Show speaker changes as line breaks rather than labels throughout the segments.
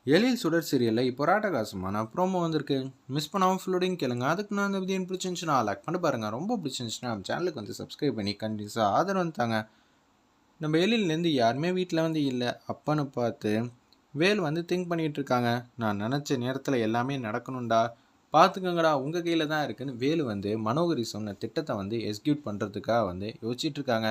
எழில் சுடர் சீரியலில் இப்போ ராட்டகாசமான ப்ரோமோ வந்திருக்கு. மிஸ் பண்ணாமல் ஃபுல்லோடையும் கேளுங்க. அதுக்கு நான் அந்த விதியம் பிடிச்சிருந்துச்சுன்னா லைக் பண்ணி பாருங்கள். ரொம்ப பிடிச்சிருந்துச்சுன்னா நம்ம சேனலுக்கு வந்து சப்ஸ்கிரைப் பண்ணி கண்டிப்பாக ஆதரவு வந்துட்டாங்க. நம்ம எழிலேருந்து யாருமே வீட்டில் வந்து இல்லை அப்பன்னு பார்த்து வேல் வந்து திங்க் பண்ணிகிட்டு இருக்காங்க. நான் நினச்ச நேரத்தில் எல்லாமே நடக்கணும்டா, பார்த்துக்கோங்கடா உங்கள் கையில் தான் இருக்குன்னு வேலு வந்து மனோகரி சொன்ன திட்டத்தை வந்து எக்ஸிக்யூட் பண்ணுறதுக்காக வந்து யோசிச்சுட்டு இருக்காங்க.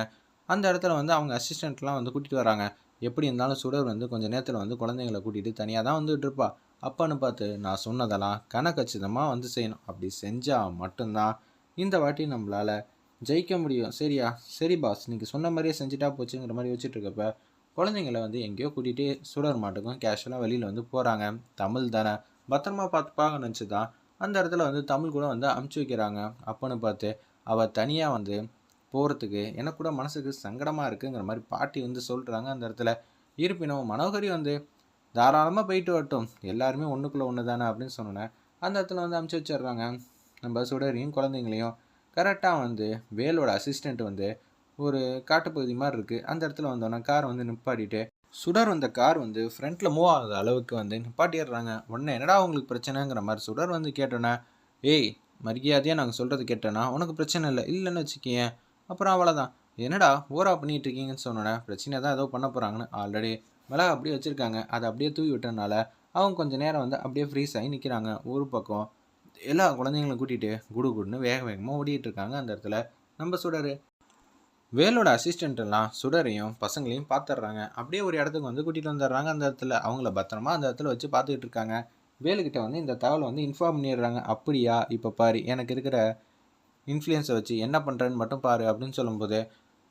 அந்த இடத்துல வந்து அவங்க அசிஸ்டண்ட்லாம் வந்து கூட்டிகிட்டு வராங்க. எப்படி இருந்தாலும் சுடர் வந்து கொஞ்சம் நேரத்தில் வந்து குழந்தைங்களை கூட்டிகிட்டு தனியாக தான் வந்துட்டு இருப்பா. அப்பன்னு பார்த்து நான் சொன்னதெல்லாம் கணக்கச்சிதமாக வந்து செய்யணும். அப்படி செஞ்சால் மட்டும்தான் இந்த வாட்டி நம்மளால் ஜெயிக்க முடியும். சரியா? சரி பாஸ், நீங்கள் சொன்ன மாதிரியே செஞ்சுட்டா போச்சுங்கிற மாதிரி வச்சுட்டு இருக்கப்ப குழந்தைங்கள வந்து எங்கேயோ கூட்டிகிட்டு சுடர் மாட்டுக்கும் கேஷுவலாக வெளியில் வந்து போகிறாங்க. தமிழ் தானே, பத்திரமா பார்த்துப்பாங்க நினச்சி தான் அந்த இடத்துல வந்து தமிழ் கூட வந்து அமுச்சு வைக்கிறாங்க. அப்பன்னு பார்த்து அவள் தனியாக வந்து போகிறதுக்கு எனக்கு கூட மனசுக்கு சங்கடமாக இருக்குங்கிற மாதிரி பாட்டி வந்து சொல்கிறாங்க அந்த இடத்துல. இருப்பினும் மனோகரி வந்து தாராளமாக போயிட்டு வரட்டும், எல்லாருமே ஒன்றுக்குள்ளே ஒன்று தானே அப்படின்னு சொன்னேன். அந்த இடத்துல வந்து அமுச்சு வச்சிடுறாங்க. நம்ம சுடரையும் குழந்தைங்களையும் கரெக்டாக வந்து வேலோட அசிஸ்டண்ட் வந்து ஒரு காட்டுப்பகுதி மாதிரி இருக்குது. அந்த இடத்துல வந்தோன்னே காரை வந்து நிப்பாட்டிட்டு சுடர் வந்த கார் வந்து ஃப்ரண்ட்டில் மூவ் ஆகாத அளவுக்கு வந்து நிப்பாட்டிடுறாங்க. உடனே என்னடா உங்களுக்கு பிரச்சனைங்கிற மாதிரி சுடர் வந்து கேட்டோன்னே, ஏய் மரியாதையாக நாங்கள் சொல்கிறது கேட்டேன்னா உனக்கு பிரச்சனை இல்லை, இல்லைன்னு வச்சுக்கேன் அப்புறம் அவ்வளோதான், என்னடா ஓரா பண்ணிகிட்டு இருக்கீங்கன்னு சொன்னோன்னே, பிரச்சனை தான் ஏதோ பண்ண போகிறாங்கன்னு ஆல்ரெடி மிளகா அப்படியே வச்சுருக்காங்க. அதை அப்படியே தூவி விட்டனால அவங்க கொஞ்சம் நேரம் வந்து அப்படியே ஃப்ரீஸ் ஆகி நிற்கிறாங்க. ஒரு பக்கம் எல்லா குழந்தைங்களும் கூட்டிகிட்டு குடு குடுன்னு வேக வேகமாக ஓடிட்டு இருக்காங்க. அந்த இடத்துல நம்ம சுடர் வேலோட அசிஸ்டண்ட் எல்லாம் சுடரையும் பசங்களையும் பார்த்துடுறாங்க. அப்படியே ஒரு இடத்துக்கு வந்து கூட்டிகிட்டு வந்துடுறாங்க. அந்த இடத்துல அவங்கள பத்திரமா அந்த இடத்துல வச்சு பார்த்துக்கிட்டு இருக்காங்க. வேலுக்கிட்ட வந்து இந்த தகவலை வந்து இன்ஃபார்ம் பண்ணிடுறாங்க. அப்படியா, இப்போ பாரு எனக்கு இருக்கிற இன்ஃப்ளூயன்ஸை வச்சு என்ன பண்ணுறேன்னு மட்டும் பாரு அப்படின்னு சொல்லும்போது,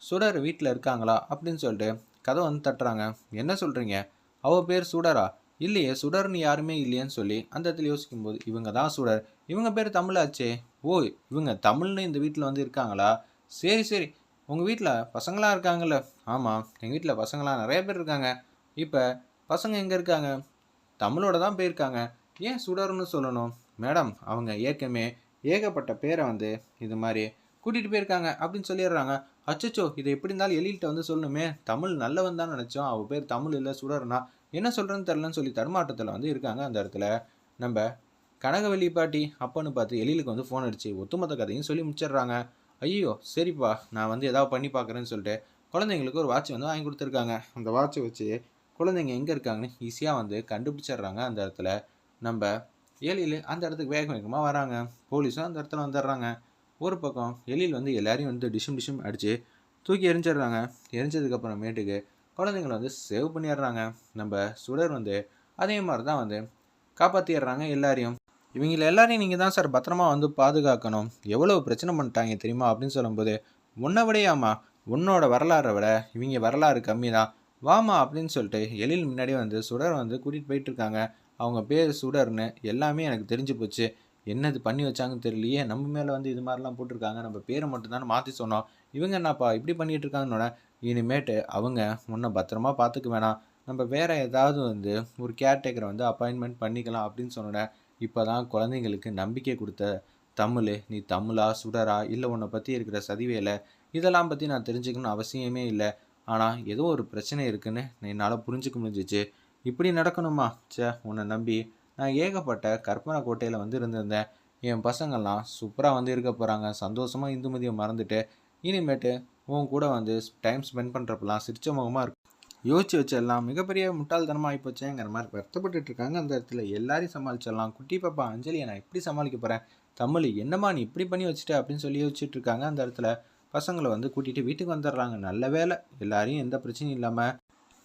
சுடர் வீட்டில் இருக்காங்களா அப்படின்னு சொல்லிட்டு கதை வந்து தட்டுறாங்க. என்ன சொல்கிறீங்க, அவள் பேர் சுடரா? இல்லையே, சுடர்னு யாருமே இல்லையேன்னு சொல்லி அந்த இடத்துல யோசிக்கும்போது, இவங்க தான் சுடர், இவங்க பேர் தமிழாச்சே. ஓ, இவங்க தமிழ்னு இந்த வீட்டில் வந்து இருக்காங்களா? சரி சரி, உங்கள் வீட்டில் பசங்களாம் இருக்காங்கல்ல? ஆமாம், எங்கள் வீட்டில் பசங்களாம் நிறைய பேர் இருக்காங்க. இப்போ பசங்க எங்கே இருக்காங்க? தமிழோட தான் போயிருக்காங்க. ஏன் சுடர்னு சொல்லணும்? மேடம், அவங்க ஏற்கனவே ஏகப்பட்ட பேரை வந்து இது மாதிரி கூட்டிகிட்டு போயிருக்காங்க அப்படின்னு சொல்லிடுறாங்க. அச்சச்சோ, இதை எப்படி இருந்தாலும் எழில்கிட்ட வந்து சொல்லணுமே, தமிழ் நல்லவன் தான் நினச்சோம், அவள் பேர் தமிழ் இல்லை சுடர்னா, என்ன சொல்கிறேன்னு தெரிலன்னு சொல்லி தடுமாற்றத்தில் வந்து இருக்காங்க. அந்த இடத்துல நம்ம கனகவல்லி பாட்டி அப்பன்னு பார்த்து எழிலுக்கு வந்து ஃபோன் அடித்து ஒத்துமொத்த கதையும் சொல்லி முடிச்சிடுறாங்க. ஐயோ சரிப்பா, நான் வந்து எதாவது பண்ணி பார்க்குறேன்னு சொல்லிட்டு குழந்தைங்களுக்கு ஒரு வாட்ச் வந்து வாங்கி கொடுத்துருக்காங்க. அந்த வாட்சை வச்சு குழந்தைங்க எங்கே இருக்காங்கன்னு ஈஸியாக வந்து கண்டுபிடிச்சிடுறாங்க. அந்த இடத்துல நம்ம எழில் அந்த இடத்துக்கு வேக வேகமாக வராங்க. போலீஸும் அந்த இடத்துல வந்துடுறாங்க. ஒரு பக்கம் எழில் வந்து எல்லாரையும் வந்து டிஷும் டிஷும் அடித்து தூக்கி எரிஞ்சிடுறாங்க. எரிஞ்சதுக்கப்புறமேட்டுக்கு குழந்தைங்கள வந்து சேவ் பண்ணிடுறாங்க. நம்ம சுடர் வந்து அதே மாதிரி தான் வந்து காப்பாற்றிடுறாங்க எல்லாரையும். இவங்கள எல்லாரையும் நீங்கள் தான் சார் பத்திரமா வந்து பாதுகாக்கணும், எவ்வளோ பிரச்சனை பண்ணிட்டாங்க தெரியுமா அப்படின்னு சொல்லும்போது, உன்னை விடையாமா, உன்னோட வரலாறை விட இவங்க வரலாறு கம்மி தான், வாமா அப்படின்னு சொல்லிட்டு எழில் முன்னாடியே வந்து சுடர் வந்து கூட்டிகிட்டு போயிட்டுருக்காங்க. அவங்க பேர் சுடர்னு எல்லாமே எனக்கு தெரிஞ்சு போச்சு. என்னது பண்ணி வச்சாங்கன்னு தெரியலையே, நம்ம மேலே வந்து இது மாதிரிலாம் போட்டிருக்காங்க, நம்ம பேரை மட்டும் தானே மாற்றி சொன்னோம், இவங்க என்னப்பா இப்படி பண்ணிகிட்டு இருக்காங்கன்னொன்னே, இனிமேட்டு அவங்க உன்னை பத்திரமா பார்த்துக்க வேணாம், நம்ம வேறு ஏதாவது வந்து ஒரு கேர்டேக்கரை வந்து அப்பாயின்மெண்ட் பண்ணிக்கலாம் அப்படின்னு சொன்னோன்னே, இப்போ தான் குழந்தைங்களுக்கு நம்பிக்கை கொடுத்த தமிழ், நீ தமிழா சுடரா இல்லை உன்னை பற்றி இருக்கிற சதிவேலை இதெல்லாம் பற்றி நான் தெரிஞ்சுக்கணும்னு அவசியமே இல்லை. ஆனால் ஏதோ ஒரு பிரச்சனை இருக்குன்னு என்னால் புரிஞ்சுக்க முடிஞ்சிச்சு. இப்படி நடக்கணுமா? ச்சே, உன்னை நம்பி நான் ஏகப்பட்ட கற்பனை கோட்டையில் வந்து இருந்திருந்தேன். என் பசங்கள்லாம் சூப்பராக வந்து இருக்க போகிறாங்க, சந்தோஷமாக இந்துமதியை மறந்துட்டு இனிமேட்டு உன் கூட வந்து டைம் ஸ்பெண்ட் பண்ணுறப்பெல்லாம் சிரிச்ச முகமாக இருக்கும். யோசிச்சு வச்சிடலாம், மிகப்பெரிய முட்டாள்தனமாக ஆகிப்போச்சேங்கிற மாதிரி வருத்தப்பட்டு இருக்காங்க. அந்த இடத்துல எல்லாரையும் சமாளிச்சிடலாம், குட்டி பாப்பா அஞ்சலியை நான் எப்படி சமாளிக்க போகிறேன், தமிழ் என்னம்மா நீ இப்படி பண்ணி வச்சுட்ட அப்படின்னு சொல்லி யோசிச்சுட்டு இருக்காங்க. அந்த இடத்துல பசங்களை வந்து கூட்டிகிட்டு வீட்டுக்கு வந்துடுறாங்க. நல்ல வேலை, எல்லாரையும் எந்த பிரச்சனையும் இல்லாமல்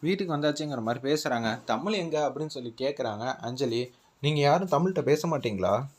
வீட்டுக்கு வந்தாச்சுங்கிற மாதிரி பேசுகிறாங்க. தமிழ் எங்கே அப்படின்னு சொல்லி கேட்குறாங்க அஞ்சலி. நீங்கள் யாரும் தமிழ்கிட்ட பேச மாட்டிங்களா?